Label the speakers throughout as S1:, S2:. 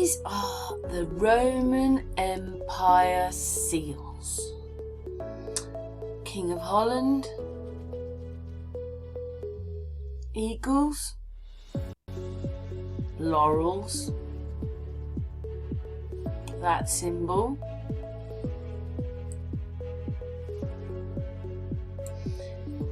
S1: These are the Roman Empire seals. King of Holland, eagles, laurels, that symbol,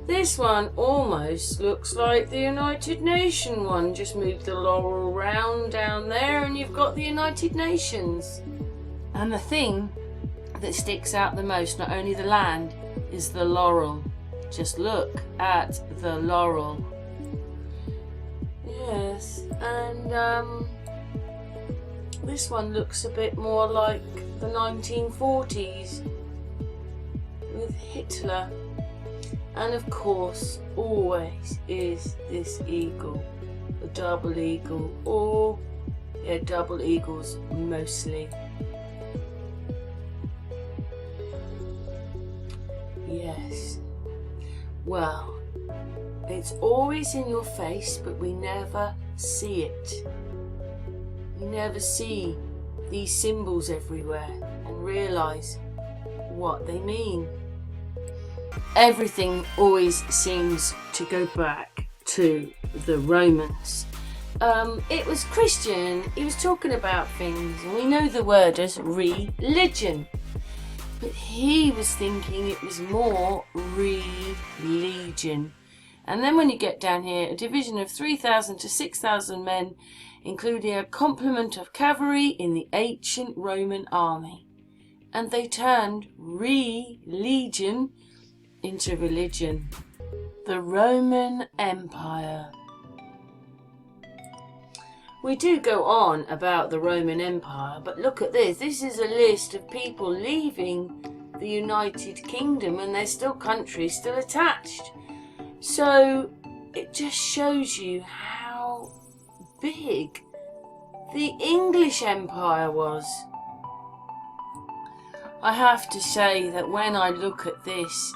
S1: this one almost looks like the United Nations one. Just move the laurel round down there and you've got the United Nations. And the thing that sticks out the most, not only the land, is the laurel. Just look at the laurel. Yes, and this one looks a bit more like the 1940s with Hitler. And of course, always is this eagle, a double eagle, or yeah, double eagles mostly. Yes. Well, it's always in your face, but we never see it. You never see these symbols everywhere and realise what they mean. Everything always seems to go back to the Romans. It was Christian, he was talking about things, and we know the word as religion. But he was thinking it was more religion. And then when you get down here, a division of 3,000 to 6,000 men, including a complement of cavalry in the ancient Roman army. And they turned religion into religion. The Roman Empire. We do go on about the Roman Empire, but look at this. This is a list of people leaving the United Kingdom and there's still countries still attached. So it just shows you how big the English Empire was. I have to say that when I look at this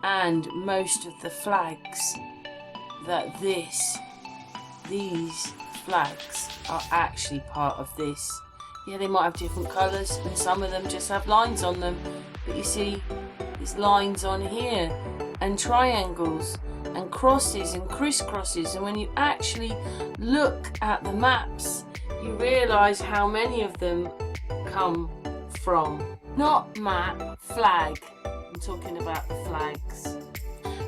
S1: and most of the flags, that these flags are actually part of this. Yeah, they might have different colours and some of them just have lines on them, but you see there's lines on here and triangles and crosses and crisscrosses, and when you actually look at the maps you realise how many of them come from, not map, flag. I'm talking about the flags.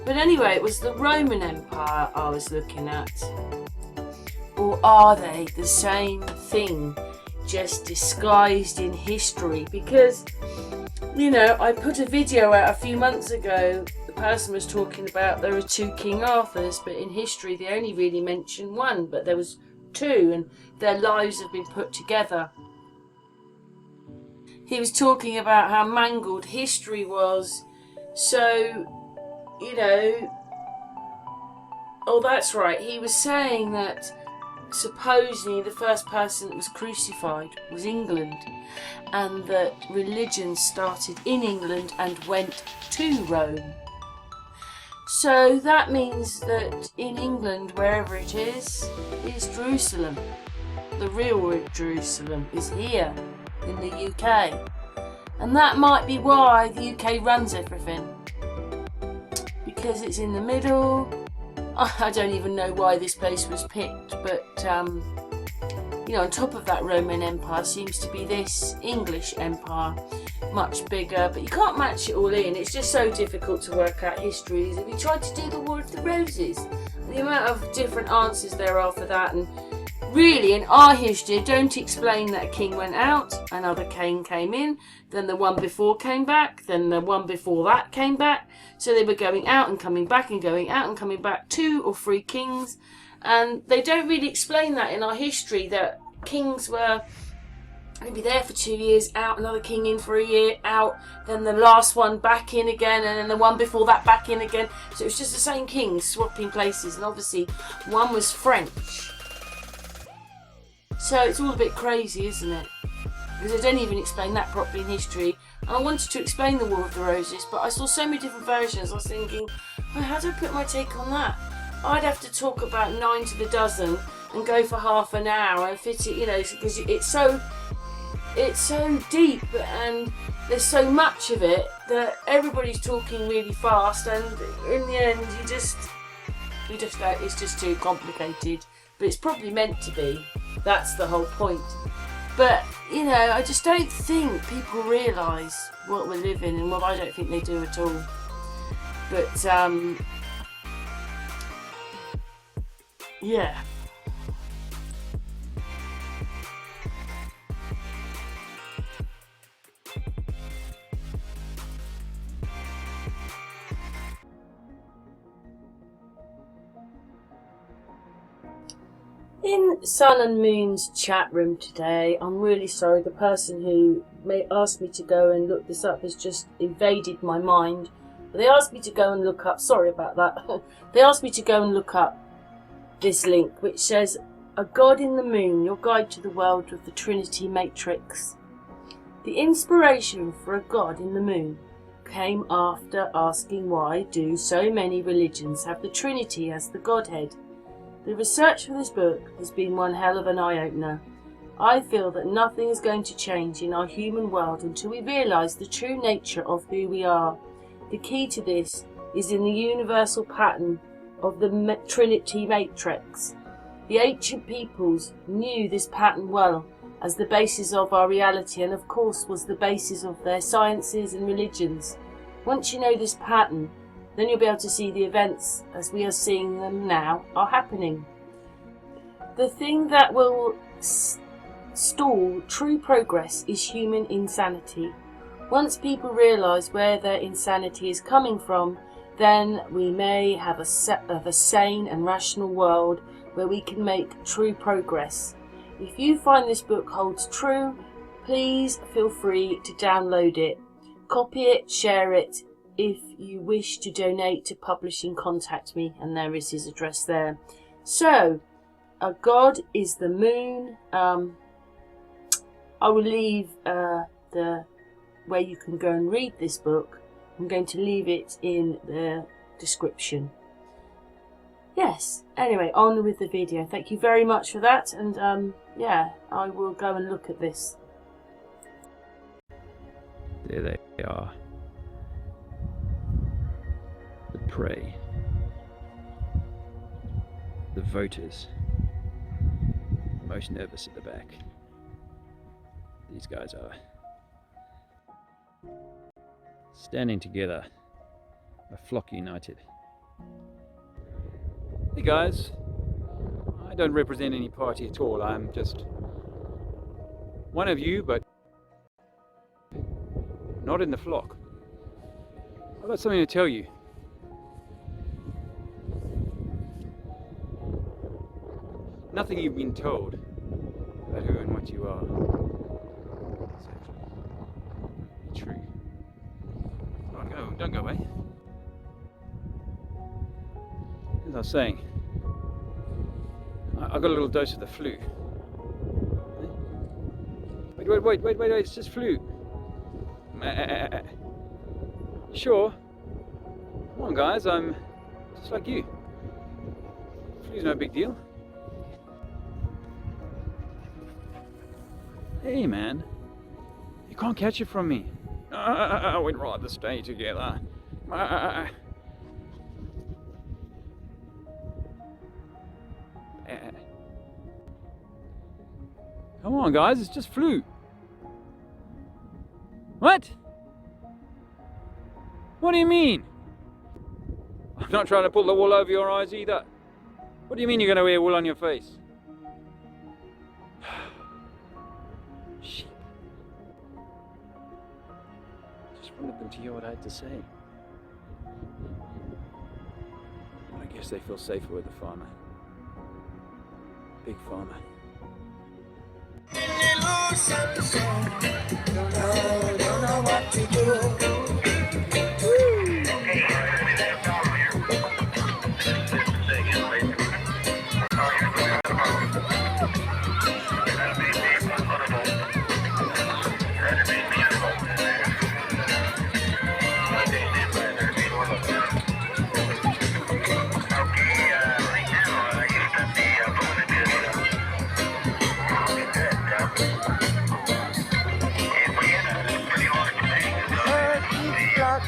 S1: But anyway, it was the Roman Empire I was looking at. Or are they the same thing, just disguised in history? Because, you know, I put a video out a few months ago. The person was talking about there are two King Arthurs, but in history they only really mention one, but there was two, and their lives have been put together. He was talking about how mangled history was. So, you know, oh, that's right. He was saying that supposedly the first person that was crucified was England, and that religion started in England and went to Rome. So that means that in England, wherever it is Jerusalem. The real Jerusalem is here in the UK. And that might be why the UK runs everything. Because it's in the middle. I don't even know why this place was picked, but you know, on top of that Roman Empire seems to be this English Empire, much bigger, but you can't match it all in. It's just so difficult to work out histories. If you tried to do the War of the Roses, the amount of different answers there are for that, and really in our history don't explain that a king went out, another king came in, then the one before came back, then the one before that came back. So they were going out and coming back and going out and coming back, 2 or 3 kings. And they don't really explain that in our history, that kings were maybe there for 2 years, out, another king in for a year, out, then the last one back in again, and then the one before that back in again. So it was just the same kings swapping places, and obviously one was French. So it's all a bit crazy, isn't it? Because I don't even explain that properly in history. And I wanted to explain the War of the Roses, but I saw so many different versions. I was thinking, well, how do I put my take on that? I'd have to talk about 9 to the dozen and go for half an hour and fit it, you know, because it's so deep and there's so much of it that everybody's talking really fast, and in the end you just don't, it's just too complicated. But it's probably meant to be. That's the whole point. But you know, I just don't think people realise what we're living, and well, I don't think they do at all. But yeah. In Sun and Moon's chat room today, I'm really sorry, the person who asked me to go and look this up has just invaded my mind. But they asked me to go and look up, sorry about that, they asked me to go and look up this link which says, "A God in the Moon, your guide to the world of the Trinity Matrix." The inspiration for a God in the Moon came after asking why do so many religions have the Trinity as the Godhead. The research for this book has been one hell of an eye-opener. I feel that nothing is going to change in our human world until we realise the true nature of who we are. The key to this is in the universal pattern of the Trinity Matrix. The ancient peoples knew this pattern well as the basis of our reality, and of course was the basis of their sciences and religions. Once you know this pattern, then you'll be able to see the events as we are seeing them now are happening. The thing that will stall true progress is human insanity. Once people realise where their insanity is coming from, then we may have a sane and rational world where we can make true progress. If you find this book holds true, please feel free to download it. Copy it, share it. If you wish to donate to publishing, contact me, and there is his address there. So, a God is the Moon. I will leave the where you can go and read this book. I'm going to leave it in the description. Yes, anyway, on with the video. Thank you very much for that, and yeah, I will go and look at this.
S2: There they are. The prey. The voters. Most nervous at the back. These guys are standing together, a flock united. Hey guys, I don't represent any party at all. I'm just one of you, but not in the flock. I've got something to tell you. Nothing you've been told about who and what you are is actually true. Don't go away. As I was saying, I got a little dose of the flu. Wait, it's just flu. Sure. Come on guys, I'm just like you. Flu's no big deal. Hey man, you can't catch it from me. We'd rather stay together. Come on guys, it's just flu. What? What do you mean? I'm not trying to pull the wool over your eyes either. What do you mean you're going to wear wool on your face? Sheep. Just wanted them to hear what I had to say. I guess they feel safer with the farmer. Big farmer. Don't know what to do.
S3: Turkey flock